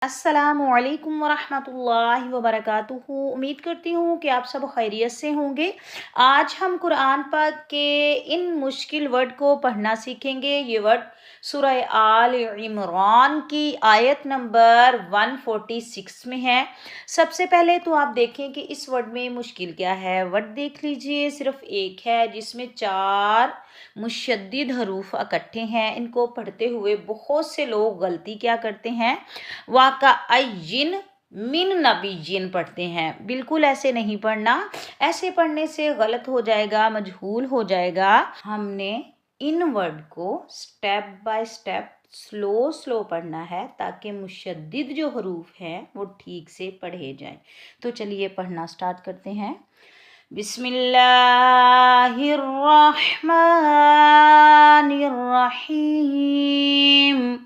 अस्सलामुअलैकुम वरहमतुल्लाहि वबरकातुहू। उम्मीद करती हूँ कि आप सब खैरियत से होंगे। आज हम कुरान पाक के इन मुश्किल वर्ड को पढ़ना सीखेंगे। ये वर्ड सूरह आल इमरान की आयत नंबर 146 में है। सबसे पहले तो आप देखें कि इस वर्ड में मुश्किल क्या है। वर्ड देख लीजिए, सिर्फ एक है जिसमें 4 मुशद्दिद हरूफ इकट्ठे हैं। इनको पढ़ते हुए बहुत से लोग गलती क्या करते हैं, वाक़अय्यिन मिन नबिय्यिन पढ़ते हैं। बिल्कुल ऐसे नहीं पढ़ना, ऐसे पढ़ने से गलत हो जाएगा, मजहूल हो जाएगा। हमने इन वर्ड को स्टेप बाय स्टेप स्लो पढ़ना है ताकि मुशद्दिद जो हरूफ हैं वो ठीक से पढ़े जाएं। तो चलिए पढ़ना स्टार्ट करते हैं। बिस्मिल्लाहिर्रहमानिर्रहीम।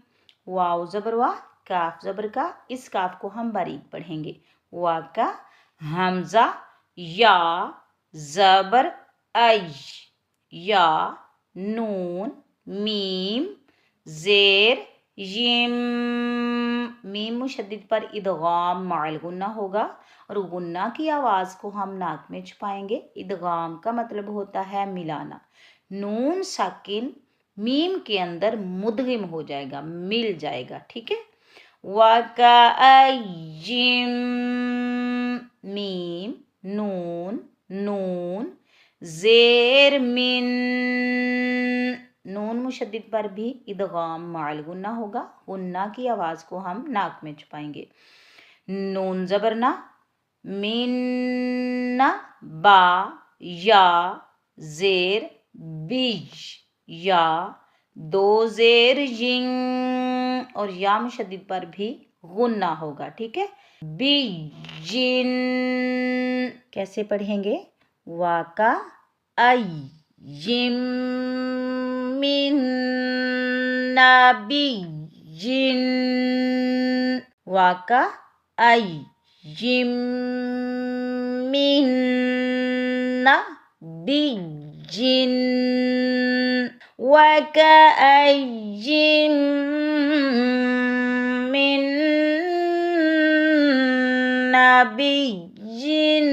वाव ज़बर वाह, काफ ज़बर का। इस काफ को हम बारीक पढ़ेंगे। वा का हमजा, या ज़बर ऐ, या नून मीम ज़ेर यिम। मीम मुशद्दिद पर इदगाम माल गुन्ना होगा और गुन्ना की आवाज़ को हम नाक में छुपाएंगे। इदगाम का मतलब होता है मिलाना। नून साकिन मीम के अंदर मुदगिम हो जाएगा, मिल जाएगा, ठीक है। वकाअय्यिम, मीम नून नून ज़ेर मिन, नून मुशद्दिद पर भी इदगाम माल गुन्ना होगा। गुन्ना की आवाज़ को हम नाक में छुपाएंगे। नून ज़बरना, मिन्ना, बा, या ज़ेर बीज, या दो ज़ेर यिंग और या मुशद्दिद पर भी गुन्ना होगा, ठीक है। बीजिन कैसे पढ़ेंगे? वाका आई जिम मिन नबिय्यिन, वाका आई जिम मिन नबिय्यिन वकाअय्यिम मिन नबिय्यिन।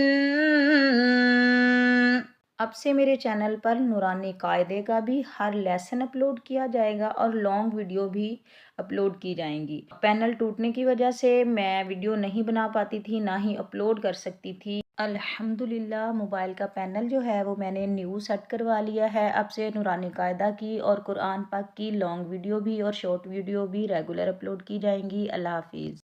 अब से मेरे चैनल पर नूरानी कायदे का भी हर लेसन अपलोड किया जाएगा और लॉन्ग वीडियो भी अपलोड की जाएंगी। पैनल टूटने की वजह से मैं वीडियो नहीं बना पाती थी, ना ही अपलोड कर सकती थी। अल्हम्दुलिल्लाह मोबाइल का पैनल जो है वो मैंने न्यू सेट करवा लिया है। अब से नूरानी कायदा की और कुरान पाक की लॉन्ग वीडियो भी और शॉर्ट वीडियो भी रेगुलर अपलोड की जाएंगी। अल्लाह हाफिज़।